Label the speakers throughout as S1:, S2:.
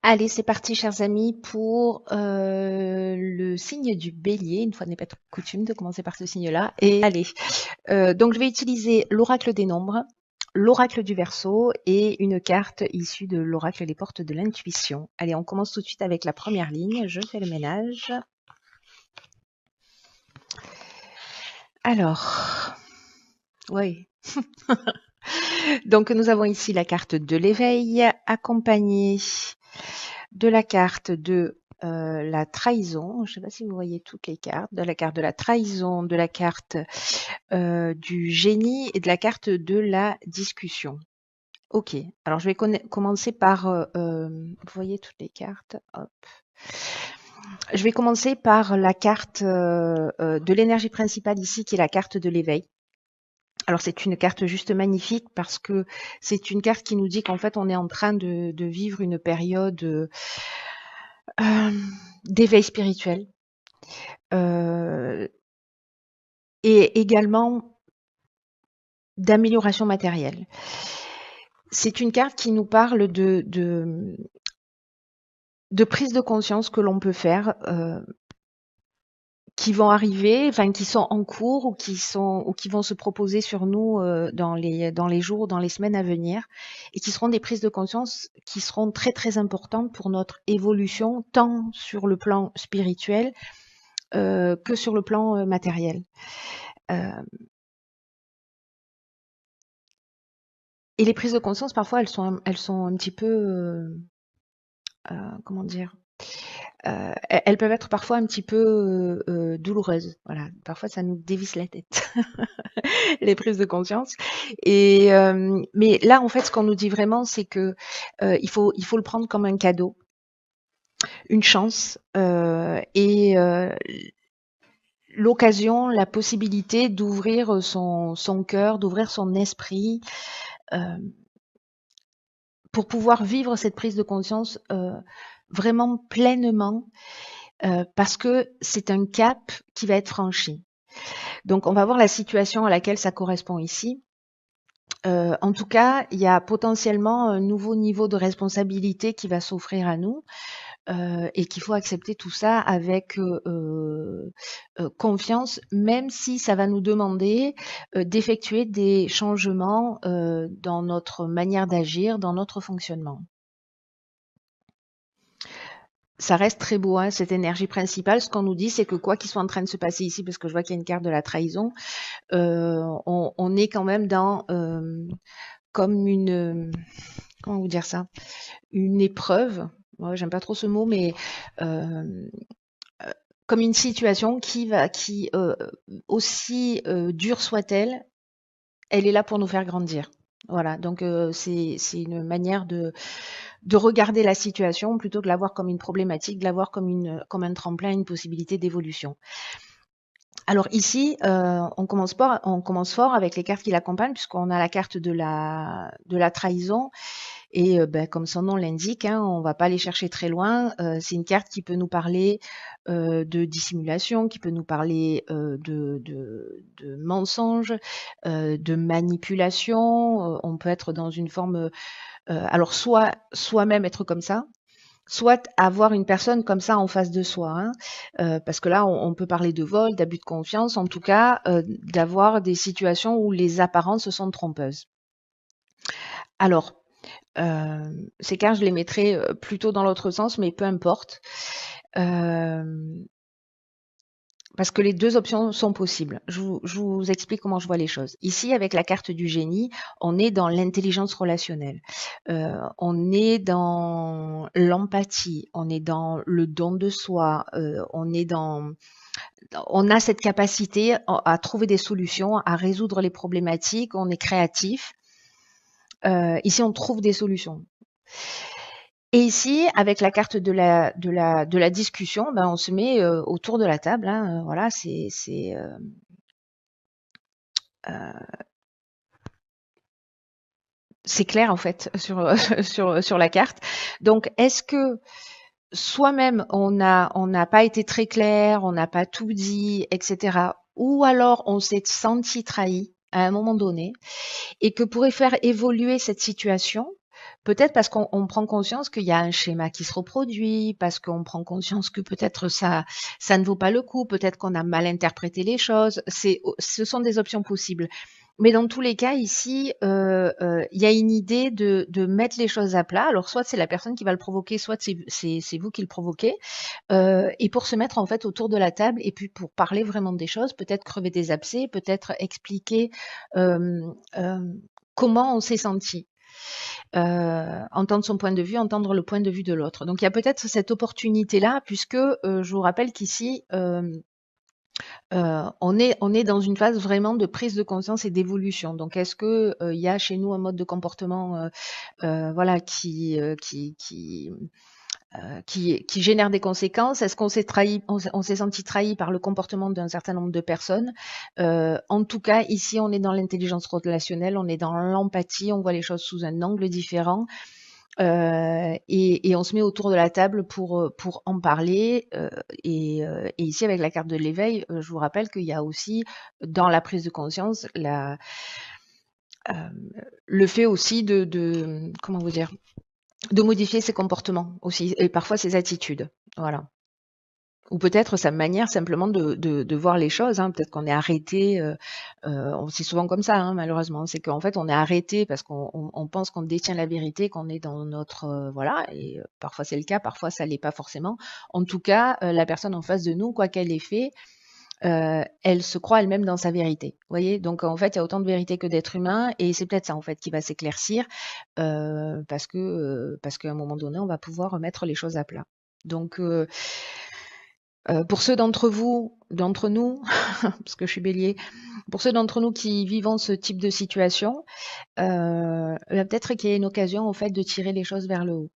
S1: Allez, c'est parti, chers amis, pour le signe du bélier. Une fois n'est pas coutume de commencer par ce signe-là. Et allez, donc je vais utiliser l'oracle des nombres, l'oracle du Verseau et une carte issue de l'oracle des portes de l'intuition. Allez, on commence tout de suite avec la première ligne. Je fais le ménage. Alors, oui. Donc nous avons ici la carte de l'éveil accompagnée de la carte de la trahison. Je ne sais pas si vous voyez toutes les cartes. De la carte de la trahison, de la carte du génie et de la carte de la discussion. Ok, alors je vais commencer par... vous voyez toutes les cartes. Hop. Je vais commencer par la carte de l'énergie principale ici, qui est la carte de l'éveil. Alors c'est une carte juste magnifique parce que c'est une carte qui nous dit qu'en fait on est en train de vivre une période d'éveil spirituel et également d'amélioration matérielle. C'est une carte qui nous parle de prise de conscience que l'on peut faire, qui vont arriver, enfin qui sont en cours ou qui vont se proposer sur nous dans les jours, dans les semaines à venir, et qui seront des prises de conscience qui seront très très importantes pour notre évolution, tant sur le plan spirituel que sur le plan matériel. Et les prises de conscience, parfois, elles sont un petit peu, comment dire, elles peuvent être parfois un petit peu douloureuses. Voilà, parfois ça nous dévisse la tête, les prises de conscience. Et mais là, en fait, ce qu'on nous dit vraiment, c'est que il faut le prendre comme un cadeau, une chance et l'occasion, la possibilité d'ouvrir son cœur, d'ouvrir son esprit. Euh, pour pouvoir vivre cette prise de conscience vraiment pleinement, parce que c'est un cap qui va être franchi. Donc on va voir la situation à laquelle ça correspond ici. En tout cas, il y a potentiellement un nouveau niveau de responsabilité qui va s'offrir à nous et qu'il faut accepter tout ça avec confiance, même si ça va nous demander d'effectuer des changements dans notre manière d'agir, dans notre fonctionnement. Ça reste très beau, hein, cette énergie principale. Ce qu'on nous dit, c'est que quoi qu'il soit en train de se passer ici, parce que je vois qu'il y a une carte de la trahison, on est quand même dans comme une, comment vous dire ça, une épreuve. Ouais, j'aime pas trop ce mot, mais comme une situation qui aussi dure soit-elle, elle est là pour nous faire grandir. Voilà, donc c'est une manière de regarder la situation plutôt que de la voir comme une problématique, de la voir comme un tremplin, une possibilité d'évolution. Alors ici, on commence fort avec les cartes qui l'accompagnent, puisqu'on a la carte de la trahison. Et comme son nom l'indique, hein, on ne va pas aller chercher très loin. C'est une carte qui peut nous parler de dissimulation, qui peut nous parler de mensonge, de manipulation. On peut être dans une forme, alors soit soi-même être comme ça, soit avoir une personne comme ça en face de soi, hein, parce que là, on peut parler de vol, d'abus de confiance, en tout cas, d'avoir des situations où les apparences sont trompeuses. Alors, ces cartes, je les mettrais plutôt dans l'autre sens, mais peu importe. Parce que les deux options sont possibles. Je vous explique comment je vois les choses. Ici, avec la carte du génie, on est dans l'intelligence relationnelle. On est dans l'empathie, on est dans le don de soi, on a cette capacité à trouver des solutions, à résoudre les problématiques, on est créatif. Ici, on trouve des solutions. Et ici, avec la carte de la discussion, ben, on se met autour de la table. Hein, voilà, c'est clair en fait sur la carte. Donc, est-ce que soi-même on n'a pas été très clair, on n'a pas tout dit, etc. Ou alors on s'est senti trahi à un moment donné et que pourrait faire évoluer cette situation, Peut-être parce qu'on prend conscience qu'il y a un schéma qui se reproduit, parce qu'on prend conscience que peut-être ça ne vaut pas le coup, peut-être qu'on a mal interprété les choses. Ce sont des options possibles. Mais dans tous les cas, ici, il y a une idée de mettre les choses à plat. Alors, soit c'est la personne qui va le provoquer, soit c'est vous qui le provoquez. Et pour se mettre en fait autour de la table et puis pour parler vraiment des choses, peut-être crever des abcès, peut-être expliquer euh, euh, comment on s'est senti. Entendre son point de vue, entendre le point de vue de l'autre. Donc il y a peut-être cette opportunité-là, puisque je vous rappelle qu'ici, on est dans une phase vraiment de prise de conscience et d'évolution. Donc est-ce que il y a chez nous un mode de comportement voilà, qui génère des conséquences? Est-ce qu'on s'est trahi, on s'est senti trahi par le comportement d'un certain nombre de personnes? En tout cas, ici, on est dans l'intelligence relationnelle, on est dans l'empathie, on voit les choses sous un angle différent. Et on se met autour de la table pour en parler. Et ici, avec la carte de l'éveil, je vous rappelle qu'il y a aussi, dans la prise de conscience, le fait aussi comment vous dire, de modifier ses comportements aussi, et parfois ses attitudes. Voilà. Ou peut-être sa manière simplement de voir les choses, hein. Peut-être qu'on est arrêté, c'est souvent comme ça, hein, malheureusement. C'est qu'en fait, on est arrêté parce qu'on pense qu'on détient la vérité, qu'on est dans notre, voilà, et parfois c'est le cas, parfois ça l'est pas forcément. En tout cas, la personne en face de nous, quoi qu'elle ait fait, elle se croit elle-même dans sa vérité. Vous voyez? Donc en fait, il y a autant de vérité que d'êtres humains, et c'est peut-être ça en fait qui va s'éclaircir, parce qu'à un moment donné, on va pouvoir remettre les choses à plat. Donc pour ceux d'entre nous, parce que je suis bélier, pour ceux d'entre nous qui vivons ce type de situation, peut-être qu'il y a une occasion, en fait, de tirer les choses vers le haut.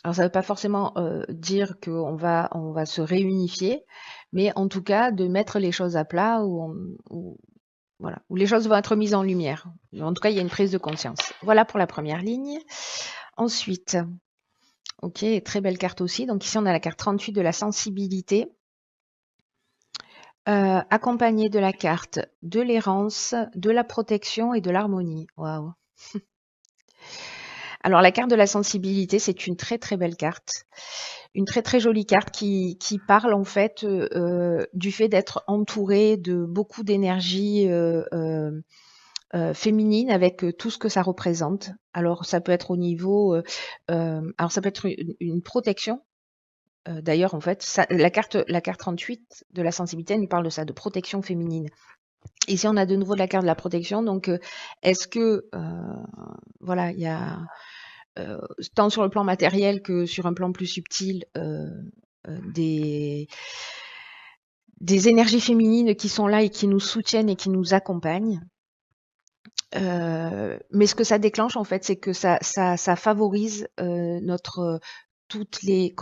S1: Alors, ça ne veut pas forcément dire qu'on va se réunifier, mais en tout cas, de mettre les choses à plat voilà, où les choses vont être mises en lumière. En tout cas, il y a une prise de conscience. Voilà pour la première ligne. Ensuite, ok, très belle carte aussi. Donc ici, on a la carte 38 de la sensibilité. Accompagné de la carte de l'errance, de la protection et de l'harmonie. Waouh! Alors la carte de la sensibilité, c'est une très très belle carte, une très très jolie carte qui parle en fait du fait d'être entouré de beaucoup d'énergie féminine avec tout ce que ça représente. Alors ça peut être au niveau, alors ça peut être une protection. D'ailleurs, en fait, la carte 38 de la sensibilité, elle nous parle de ça, de protection féminine. Ici, on a de nouveau la carte de la protection. Donc, est-ce que, voilà, il y a, tant sur le plan matériel que sur un plan plus subtil, des, des énergies féminines qui sont là et qui nous soutiennent et qui nous accompagnent. Mais ce que ça déclenche, en fait, c'est que ça favorise qu'on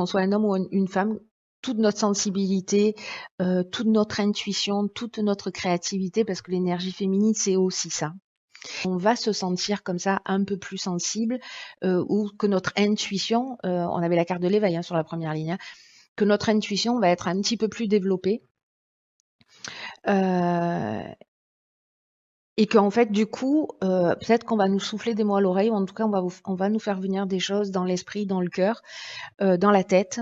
S1: soit un homme ou une femme, toute notre sensibilité, toute notre intuition, toute notre créativité, parce que l'énergie féminine, c'est aussi ça. On va se sentir comme ça un peu plus sensible, ou que notre intuition, on avait la carte de l'éveil, hein, sur la première ligne, hein, que notre intuition va être un petit peu plus développée. Et qu'en fait, du coup, peut-être qu'on va nous souffler des mots à l'oreille, ou en tout cas, on va nous faire venir des choses dans l'esprit, dans le cœur, dans la tête,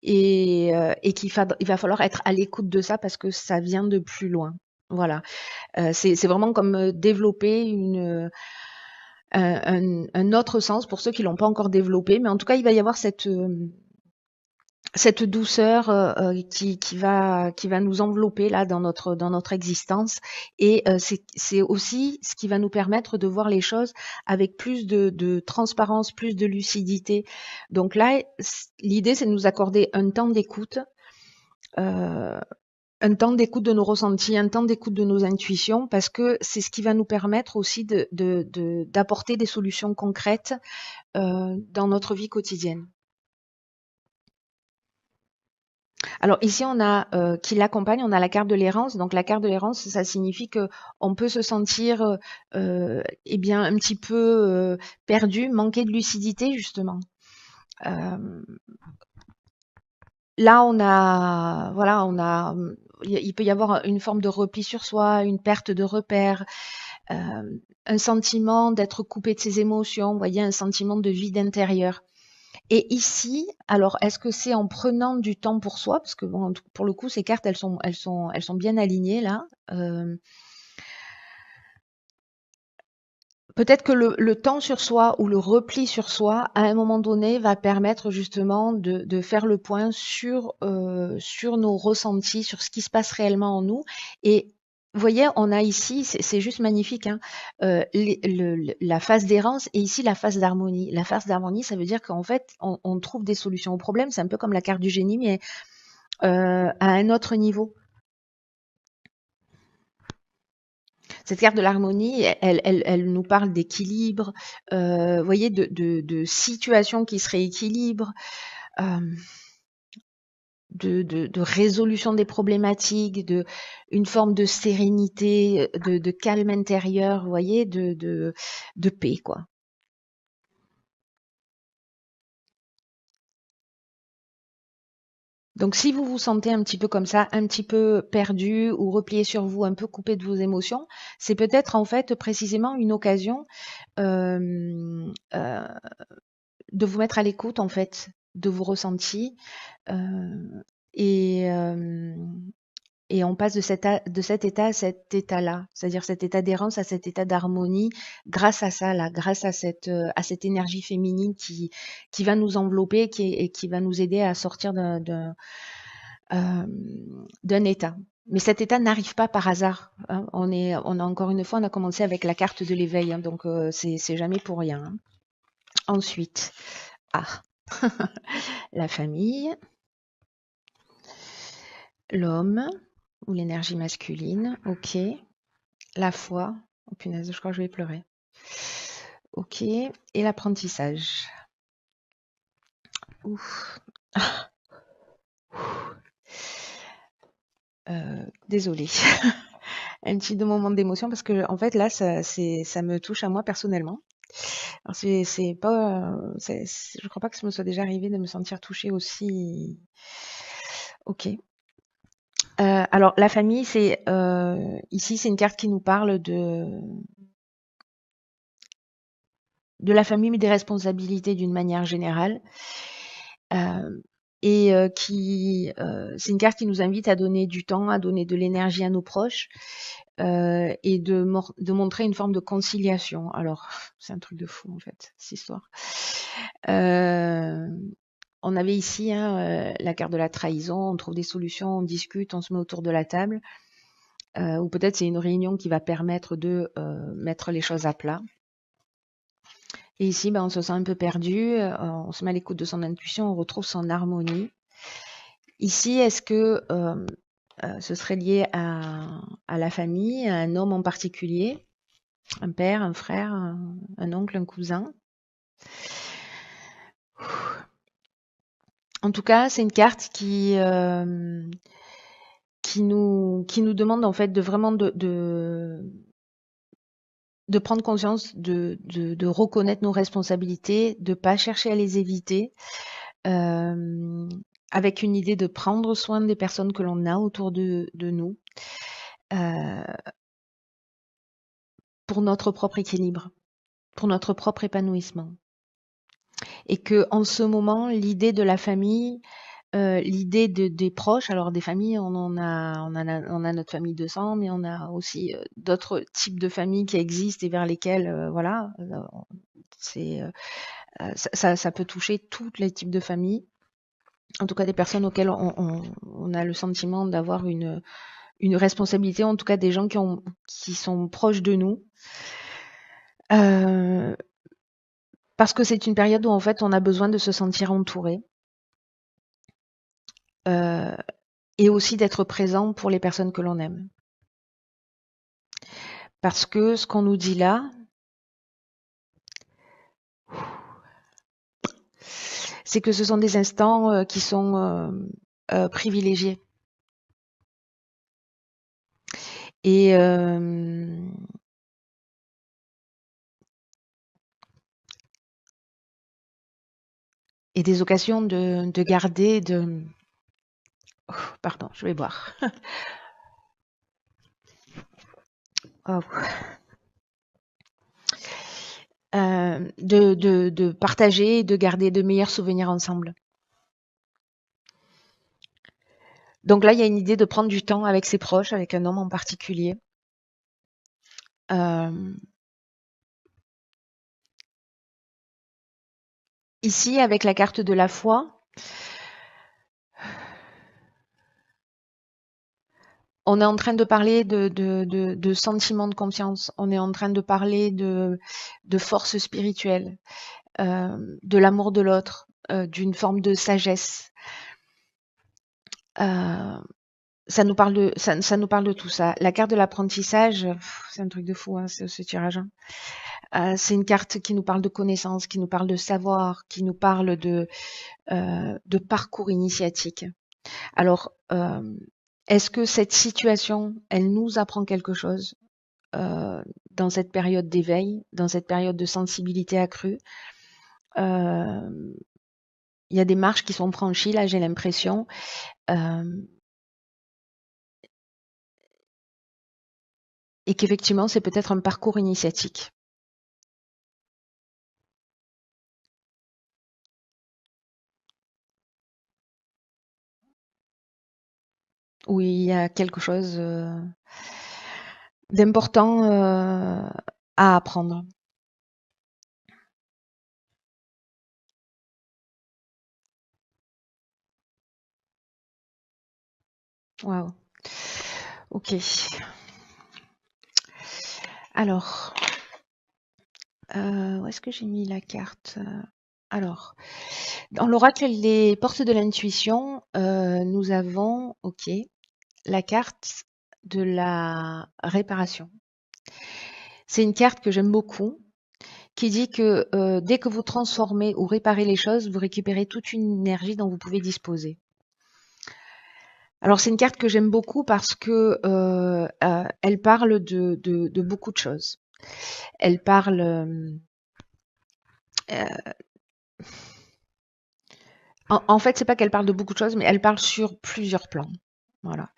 S1: et il va falloir être à l'écoute de ça parce que ça vient de plus loin. Voilà. C'est vraiment comme développer un autre sens pour ceux qui l'ont pas encore développé, mais en tout cas, il va y avoir cette douceur qui va nous envelopper là dans notre existence, et c'est aussi ce qui va nous permettre de voir les choses avec plus de transparence, plus de lucidité. Donc là, l'idée, c'est de nous accorder un temps d'écoute, de nos ressentis, un temps d'écoute de nos intuitions, parce que c'est ce qui va nous permettre aussi d'apporter des solutions concrètes dans notre vie quotidienne. Alors ici, on a qui l'accompagne, on a la carte de l'errance. Donc la carte de l'errance, ça signifie que on peut se sentir eh bien un petit peu perdu, manquer de lucidité justement. Là, il peut y avoir une forme de repli sur soi, une perte de repères, un sentiment d'être coupé de ses émotions, vous voyez, un sentiment de vide intérieur. Et ici, alors est-ce que c'est en prenant du temps pour soi, parce que bon, pour le coup, ces cartes, elles sont bien alignées là. Peut-être que le temps sur soi ou le repli sur soi, à un moment donné, va permettre justement de faire le point sur nos ressentis, sur ce qui se passe réellement en nous. Et vous voyez, on a ici, c'est juste magnifique, hein, la phase d'errance et ici la phase d'harmonie. La phase d'harmonie, ça veut dire qu'en fait, on trouve des solutions au problème. C'est un peu comme la carte du génie, mais à un autre niveau. Cette carte de l'harmonie, elle nous parle d'équilibre, vous voyez, de situations qui se rééquilibrent, euh, de résolution des problématiques, une forme de sérénité, de calme intérieur, vous voyez, de paix, quoi. Donc si vous vous sentez un petit peu comme ça, un petit peu perdu ou replié sur vous, un peu coupé de vos émotions, c'est peut-être en fait précisément une occasion euh, euh, de vous mettre à l'écoute en fait de vos ressentis et, euh, et on passe de cet état à cet état-là, c'est-à-dire cet état d'errance à cet état d'harmonie grâce à ça là, grâce à cette énergie féminine qui va nous envelopper et qui va nous aider à sortir euh, d'un état. Mais cet état n'arrive pas par hasard, hein. On a encore une fois, on a commencé avec la carte de l'éveil, hein, donc c'est jamais pour rien, hein. Ensuite, ah, la famille, l'homme ou l'énergie masculine, ok. La foi, oh punaise, je crois que je vais pleurer. Ok, et l'apprentissage. Ouf. Désolée. Un petit moment d'émotion parce que en fait là, ça me touche à moi personnellement. Alors c'est pas, je crois pas que ça me soit déjà arrivé de me sentir touchée aussi. Ok. Alors la famille, c'est ici c'est une carte qui nous parle de la famille, mais des responsabilités d'une manière générale. C'est une carte qui nous invite à donner du temps, à donner de l'énergie à nos proches et de montrer une forme de conciliation. Alors, c'est un truc de fou en fait, cette histoire. Euh, on avait ici hein, la carte de la trahison, on trouve des solutions, on discute, on se met autour de la table. Ou peut-être c'est une réunion qui va permettre de mettre les choses à plat. Et ici, ben, on se sent un peu perdu, on se met à l'écoute de son intuition, on retrouve son harmonie. Ici, est-ce que ce serait lié à la famille, à un homme en particulier, un père, un frère, un oncle, un cousin? En tout cas, c'est une carte qui nous demande en fait de vraiment de prendre conscience, de reconnaître nos responsabilités, de pas chercher à les éviter, euh, avec une idée de prendre soin des personnes que l'on a autour de nous, euh, pour notre propre équilibre, pour notre propre épanouissement. Et que en ce moment, l'idée de la famille, l'idée des proches, alors des familles, on a notre famille de sang, mais on a aussi d'autres types de familles qui existent et vers lesquelles, voilà, c'est ça peut toucher tous les types de familles. En tout cas, des personnes auxquelles on a le sentiment d'avoir une responsabilité, en tout cas des gens qui sont proches de nous. Parce que c'est une période où en fait on a besoin de se sentir entouré. Euh, et aussi d'être présent pour les personnes que l'on aime. Parce que ce qu'on nous dit là, c'est que ce sont des instants qui sont privilégiés. Et, et des occasions de garder de... Oh, pardon, je vais boire. Oh. de partager et de garder de meilleurs souvenirs ensemble. Donc là, il y a une idée de prendre du temps avec ses proches, avec un homme en particulier. Ici, avec la carte de la foi, on est en train de parler de sentiments de confiance, on est en train de parler de force spirituelle, de l'amour de l'autre, d'une forme de sagesse. Ça nous parle ça nous parle de tout ça. La carte de l'apprentissage, c'est un truc de fou, hein, ce tirage. C'est une carte qui nous parle de connaissance, qui nous parle de savoir, qui nous parle de parcours initiatique. Alors, est-ce que cette situation, elle nous apprend quelque chose dans cette période d'éveil, dans cette période de sensibilité accrue? Il y a des marches qui sont franchies, là, j'ai l'impression. Et qu'effectivement, c'est peut-être un parcours initiatique. Où il y a quelque chose d'important à apprendre. Waouh. Ok. Alors, où est-ce que j'ai mis la carte? Alors, dans l'oracle les portes de l'intuition, nous avons, ok, la carte de la réparation. C'est une carte que j'aime beaucoup, qui dit que dès que vous transformez ou réparez les choses, vous récupérez toute une énergie dont vous pouvez disposer. Alors c'est une carte que j'aime beaucoup parce que elle parle de beaucoup de choses. Elle parle en fait, c'est pas qu'elle parle de beaucoup de choses, mais elle parle sur plusieurs plans. Voilà.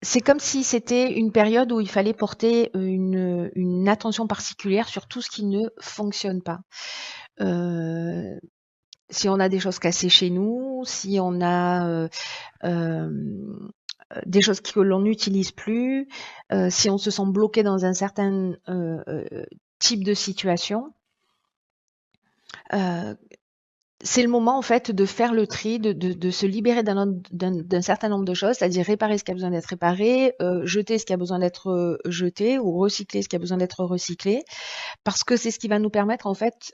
S1: C'est comme si c'était une période où il fallait porter une attention particulière sur tout ce qui ne fonctionne pas. Si on a des choses cassées chez nous, si on a des choses que l'on n'utilise plus, si on se sent bloqué dans un certain type de situation, c'est le moment en fait de faire le tri, de se libérer d'un certain nombre de choses, c'est-à-dire réparer ce qui a besoin d'être réparé, jeter ce qui a besoin d'être jeté ou recycler ce qui a besoin d'être recyclé, parce que c'est ce qui va nous permettre en fait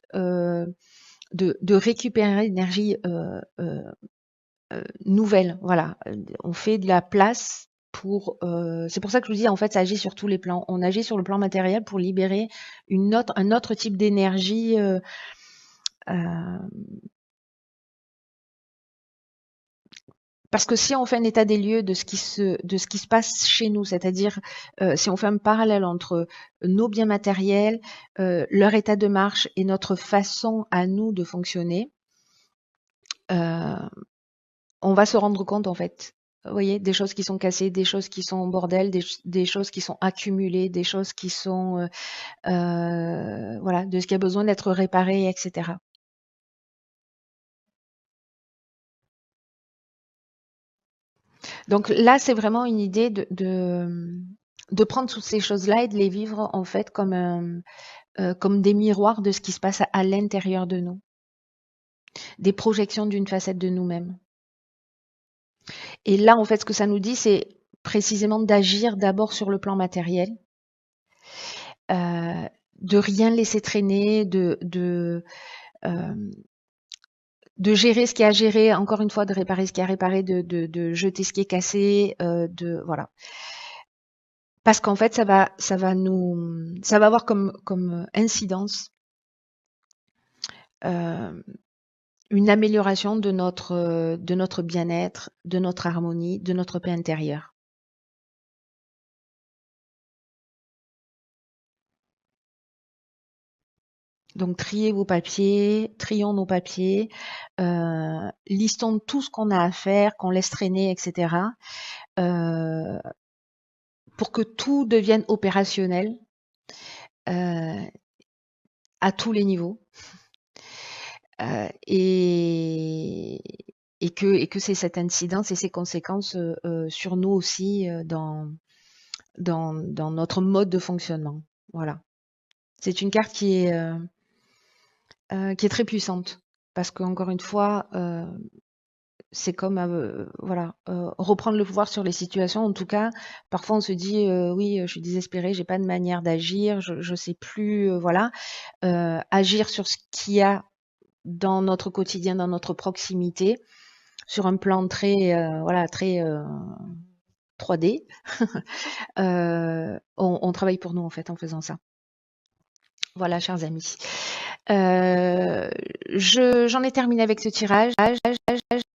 S1: de récupérer l'énergie nouvelle. Voilà, on fait de la place pour. C'est pour ça que je vous dis en fait, ça agit sur tous les plans. On agit sur le plan matériel pour libérer un autre type d'énergie. Parce que si on fait un état des lieux de ce qui se passe chez nous, c'est-à-dire si on fait un parallèle entre nos biens matériels, leur état de marche et notre façon à nous de fonctionner, on va se rendre compte en fait. Vous voyez, des choses qui sont cassées, des choses qui sont en bordel, des choses qui sont accumulées, des choses qui sont voilà, de ce qui a besoin d'être réparé, etc. Donc là, c'est vraiment une idée de prendre toutes ces choses-là et de les vivre en fait comme des miroirs de ce qui se passe à l'intérieur de nous, des projections d'une facette de nous-mêmes. Et là, en fait, ce que ça nous dit, c'est précisément d'agir d'abord sur le plan matériel, de rien laisser traîner, de gérer ce qui est à gérer, encore une fois, de réparer ce qui est à réparer, de jeter ce qui est cassé, voilà. Parce qu'en fait, ça va avoir comme incidence une amélioration de notre bien-être, de notre harmonie, de notre paix intérieure. Donc, triez vos papiers, trions nos papiers, listons tout ce qu'on a à faire, qu'on laisse traîner, etc. pour que tout devienne opérationnel euh, à tous les niveaux et, et que c'est cette incidence et ces conséquences sur nous aussi dans notre mode de fonctionnement. Voilà. C'est une carte qui est très puissante parce qu'encore une fois, c'est comme voilà reprendre le pouvoir sur les situations. En tout cas, parfois on se dit oui, je suis désespérée, j'ai pas de manière d'agir, je sais plus, voilà, agir sur ce qu'il y a dans notre quotidien, dans notre proximité, sur un plan très voilà très 3D. On travaille pour nous en fait en faisant ça. Voilà, chers amis. J'en ai terminé avec ce tirage.